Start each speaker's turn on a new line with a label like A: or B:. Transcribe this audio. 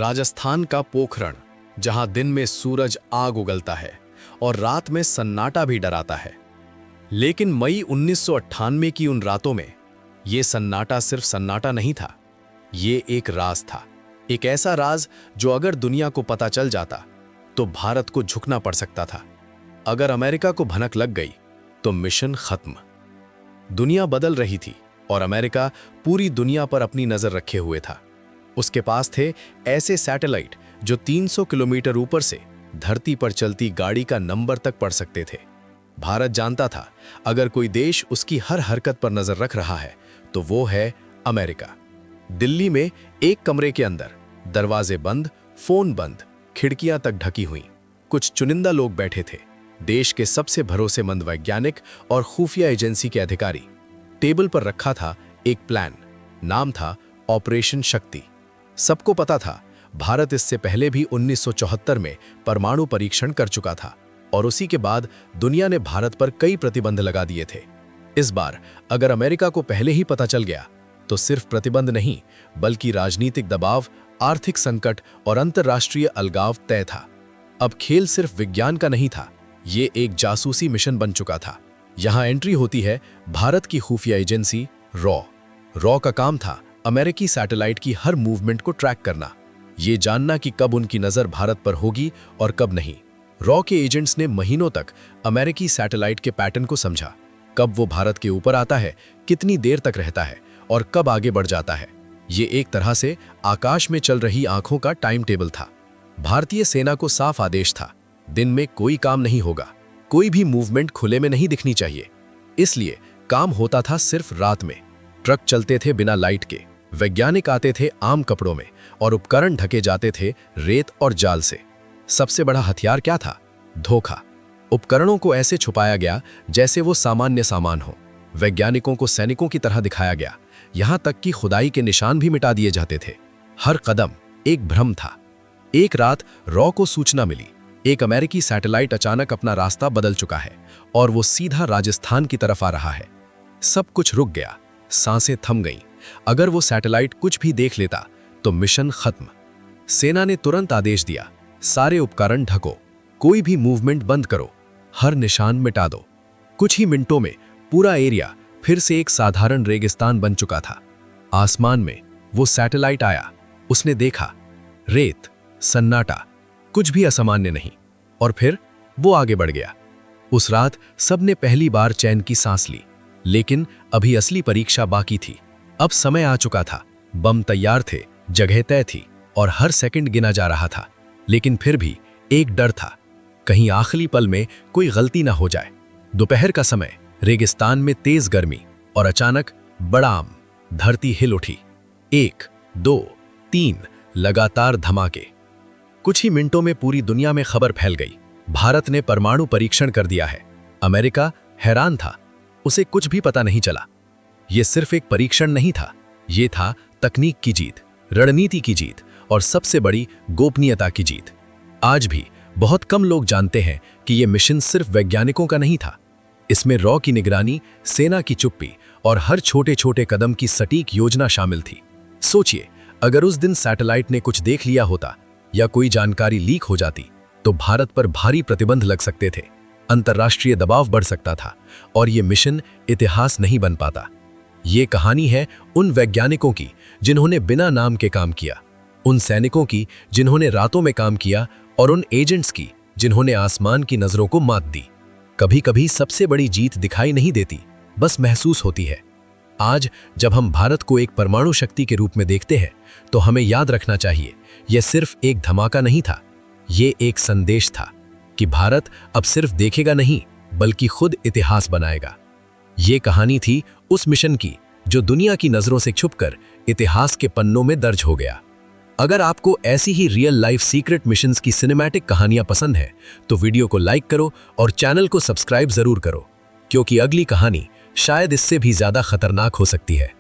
A: राजस्थान का पोखरण, जहां दिन में सूरज आग उगलता है और रात में सन्नाटा भी डराता है। लेकिन मई 1998 की उन रातों में ये सन्नाटा सिर्फ सन्नाटा नहीं था, ये एक राज था। एक ऐसा राज जो अगर दुनिया को पता चल जाता तो भारत को झुकना पड़ सकता था। अगर अमेरिका को भनक लग गई तो मिशन खत्म। दुनिया बदल रही थी और अमेरिका पूरी दुनिया पर अपनी नजर रखे हुए था। उसके पास थे ऐसे सैटेलाइट जो 300 किलोमीटर ऊपर से धरती पर चलती गाड़ी का नंबर तक पढ़ सकते थे। भारत जानता था अगर कोई देश उसकी हर हरकत पर नजर रख रहा है तो वो है अमेरिका। दिल्ली में एक कमरे के अंदर दरवाजे बंद, फोन बंद, खिड़कियां तक ढकी हुई, कुछ चुनिंदा लोग बैठे थे, देश के सबसे भरोसेमंद वैज्ञानिक और खुफिया एजेंसी के अधिकारी। टेबल पर रखा था एक प्लान, नाम था ऑपरेशन शक्ति। सबको पता था भारत इससे पहले भी 1974 में परमाणु परीक्षण कर चुका था और उसी के बाद दुनिया ने भारत पर कई प्रतिबंध लगा दिए थे। इस बार अगर अमेरिका को पहले ही पता चल गया तो सिर्फ प्रतिबंध नहीं बल्कि राजनीतिक दबाव, आर्थिक संकट और अंतर्राष्ट्रीय अलगाव तय था। अब खेल सिर्फ विज्ञान का नहीं था, ये एक जासूसी मिशन बन चुका था। यहां एंट्री होती है भारत की खुफिया एजेंसी रॉ का काम था अमेरिकी सैटेलाइट की हर मूवमेंट को ट्रैक करना, ये जानना कि कब उनकी नजर भारत पर होगी और कब नहीं। रॉ के एजेंट्स ने महीनों तक अमेरिकी सैटेलाइट के पैटर्न को समझा, कब वो भारत के ऊपर आता है, कितनी देर तक रहता है और कब आगे बढ़ जाता है। ये एक तरह से आकाश में चल रही आंखों का टाइम टेबल था। भारतीय सेना को साफ आदेश था, दिन में कोई काम नहीं होगा, कोई भी मूवमेंट खुले में नहीं दिखनी चाहिए। इसलिए काम होता था सिर्फ रात में। ट्रक चलते थे बिना लाइट के, वैज्ञानिक आते थे आम कपड़ों में और उपकरण ढके जाते थे रेत और जाल से। सबसे बड़ा हथियार क्या था? धोखा। उपकरणों को ऐसे छुपाया गया जैसे वो सामान्य सामान हो। वैज्ञानिकों को सैनिकों की तरह दिखाया गया, यहां तक कि खुदाई के निशान भी मिटा दिए जाते थे। हर कदम एक भ्रम था। एक रात रॉ को सूचना मिली, एक अमेरिकी सैटेलाइट अचानक अपना रास्ता बदल चुका है और वो सीधा राजस्थान की तरफ आ रहा है। सब कुछ रुक गया, सांसें थम गईं। अगर वो सैटेलाइट कुछ भी देख लेता तो मिशन खत्म। सेना ने तुरंत आदेश दिया, सारे उपकरण ढको, कोई भी मूवमेंट बंद करो, हर निशान मिटा दो। कुछ ही मिनटों में पूरा एरिया फिर से एक साधारण रेगिस्तान बन चुका था। आसमान में वो सैटेलाइट आया, उसने देखा रेत, सन्नाटा, कुछ भी असामान्य नहीं, और फिर वो आगे बढ़ गया। उस रात सबने पहली बार चैन की सांस ली, लेकिन अभी असली परीक्षा बाकी थी। अब समय आ चुका था, बम तैयार थे, जगह तय थी और हर सेकंड गिना जा रहा था। लेकिन फिर भी एक डर था, कहीं आखिरी पल में कोई गलती ना हो जाए। दोपहर का समय, रेगिस्तान में तेज गर्मी और अचानक बड़ाम, धरती हिल उठी। 1, 2, 3 लगातार धमाके। कुछ ही मिनटों में पूरी दुनिया में खबर फैल गई, भारत ने परमाणु परीक्षण कर दिया है। अमेरिका हैरान था, उसे कुछ भी पता नहीं चला। यह सिर्फ एक परीक्षण नहीं था, यह था तकनीक की जीत, रणनीति की जीत और सबसे बड़ी गोपनीयता की जीत। आज भी बहुत कम लोग जानते हैं कि यह मिशन सिर्फ वैज्ञानिकों का नहीं था। इसमें रॉ की निगरानी, सेना की चुप्पी और हर छोटे छोटे कदम की सटीक योजना शामिल थी। सोचिए, अगर उस दिन सैटेलाइट ने कुछ देख लिया होता या कोई जानकारी लीक हो जाती तो भारत पर भारी प्रतिबंध लग सकते थे, अंतर्राष्ट्रीय दबाव बढ़ सकता था और ये मिशन इतिहास नहीं बन पाता। ये कहानी है उन वैज्ञानिकों की जिन्होंने बिना नाम के काम किया, उन सैनिकों की जिन्होंने रातों में काम किया और उन एजेंट्स की जिन्होंने आसमान की नजरों को मात दी। कभी कभी सबसे बड़ी जीत दिखाई नहीं देती, बस महसूस होती है। आज जब हम भारत को एक परमाणु शक्ति के रूप में देखते हैं तो हमें याद रखना चाहिए, यह सिर्फ एक धमाका नहीं था, ये एक संदेश था कि भारत अब सिर्फ देखेगा नहीं बल्कि खुद इतिहास बनाएगा। ये कहानी थी उस मिशन की जो दुनिया की नजरों से छुपकर इतिहास के पन्नों में दर्ज हो गया। अगर आपको ऐसी ही रियल लाइफ सीक्रेट मिशंस की सिनेमैटिक कहानियां पसंद है तो वीडियो को लाइक करो और चैनल को सब्सक्राइब जरूर करो, क्योंकि अगली कहानी शायद इससे भी ज्यादा खतरनाक हो सकती है।